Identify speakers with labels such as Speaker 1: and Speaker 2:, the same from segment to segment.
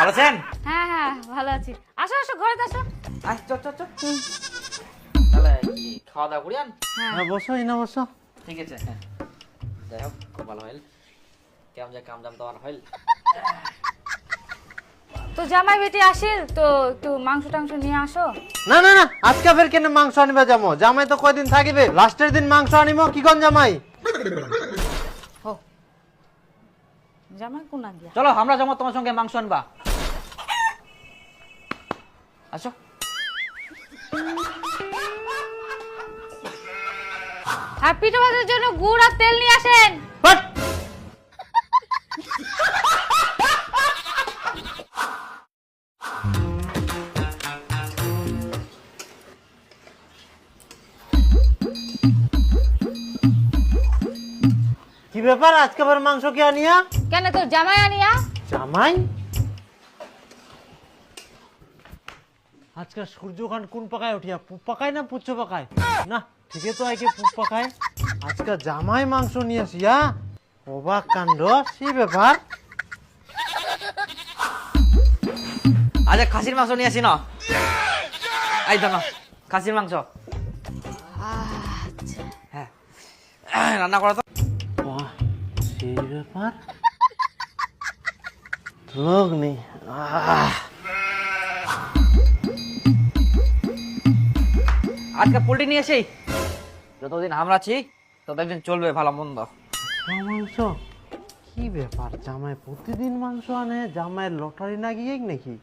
Speaker 1: ভালো আছেন?
Speaker 2: হ্যাঁ হ্যাঁ ভালো আছি। আসো আসো ঘরে আসো।
Speaker 1: আয় চল চল চল। তাহলে কি খাওয়া দাওয়া করি আন?
Speaker 2: হ্যাঁ
Speaker 3: বসো না বসো।
Speaker 1: ঠিক আছে, হ্যাঁ। যাই হোক, খুব ভালো হইল। কেমন যায় কাম জাম তো আর হইল।
Speaker 2: তো জামাই বেটি আসিল তো একটু মাংস টাংস নিয়ে আসো।
Speaker 3: না না না, আজকে ফের কেন মাংস আনিবা যাবো? জামাই তো কয়দিন থাকিবে, লাস্টের দিন মাংস আনিব কি কোন জামাই?
Speaker 2: হো জামাই কোনা গিয়া?
Speaker 1: চলো আমরা যাবো তোমার সঙ্গে মাংস আনবা। আসো।
Speaker 2: আর পিঠে ভাজার জন্য গুড় আর তেল নিয়ে আসেন।
Speaker 3: বাট! কি ব্যাপার, আজকে আবার মাংস কে আনিয়া?
Speaker 2: কেন তোর জামাই আনিয়া?
Speaker 3: জামাই? আজকে সূর্যখান কোন পাকায় উঠিয়া, পুপ পাকায় না পুচ্ছ পাকায়? না ঠিকই তো আইকে পুপ পাকায়। আজকে জামাই মাংস নিয়ে আসিয়া, অবাক কাণ্ড। কি ব্যাপার?
Speaker 1: আজ খাসির মাংস নিয়ে আসি না। এই ধরো খাসির মাংস।
Speaker 2: আচ্ছা
Speaker 1: হ্যাঁ, রান্না করা তো।
Speaker 3: বাহ, সেই ব্যাপার। লোক নেই।
Speaker 1: আজকে পোল্ট্রি নিয়ে আসি। যতদিন আমরা আছি ততদিন চলবে ভালো মন্দ।
Speaker 3: মাংস? কি ব্যাপার, জামাই প্রতিদিন মাংস আনে? জামাইয়ের লটারি না গিয়ে নাকি?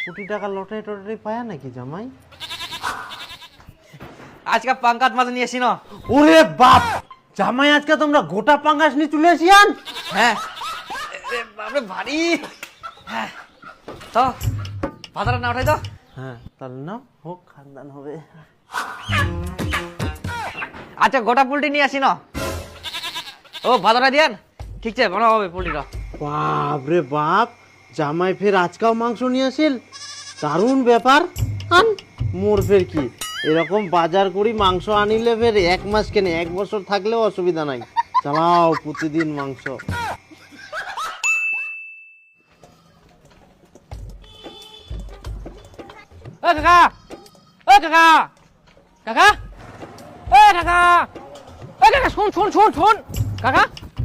Speaker 3: কোটি টাকা লটারি টটারি পায় নাকি জামাই?
Speaker 1: আজকে পাঙ্কাত মাছ নিয়ে আসি না।
Speaker 3: ওরে বাপ, জামাই আজকে তোমরা গোটা পাঙ্গাস নিয়ে চলে আসিয়ান?
Speaker 1: হ্যাঁ, বাপরে ভারী। হ্যাঁ, তো ভাতাটা না উঠাই তো।
Speaker 3: হ্যাঁ তাহলে না হোক, খানদান হবে।
Speaker 1: আচ্ছা গোটা পোল্ট্রি নিয়ে আসি না। ও ভাতাটা দিয়ান, ঠিক আছে বানাবো হবে পোল্ট্রিটা।
Speaker 3: বাপ রে বাপ, জামাই ফের আজকাও মাংস নিয়ে আসিল, দারুণ ব্যাপার। আন মোর ফের কি এরকম বাজার করি মাংস আনিলে ফের এক মাস কেনে, এক বছর থাকলেও অসুবিধা নাই। চালাও প্রতিদিন মাংস।
Speaker 1: ও কাকা, ও কাকা, কাকা, ও কাকা, ও কাকা, শোন শোন শোন শোন কাকা,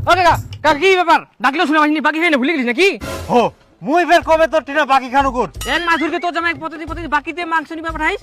Speaker 1: ও কাকা, কাকা কি ব্যাপার? ডাকলেও শুনে পাইনি, বাকি খাইলে ভুলে গেছিস নাকি?
Speaker 3: হো মুই ফের কবে তোর টিনা বাকি খানো কর?
Speaker 1: এক মাস ধরে তোর জামাই প্রতিদিন বাকিতে মাংস নিবা পাঠাইস।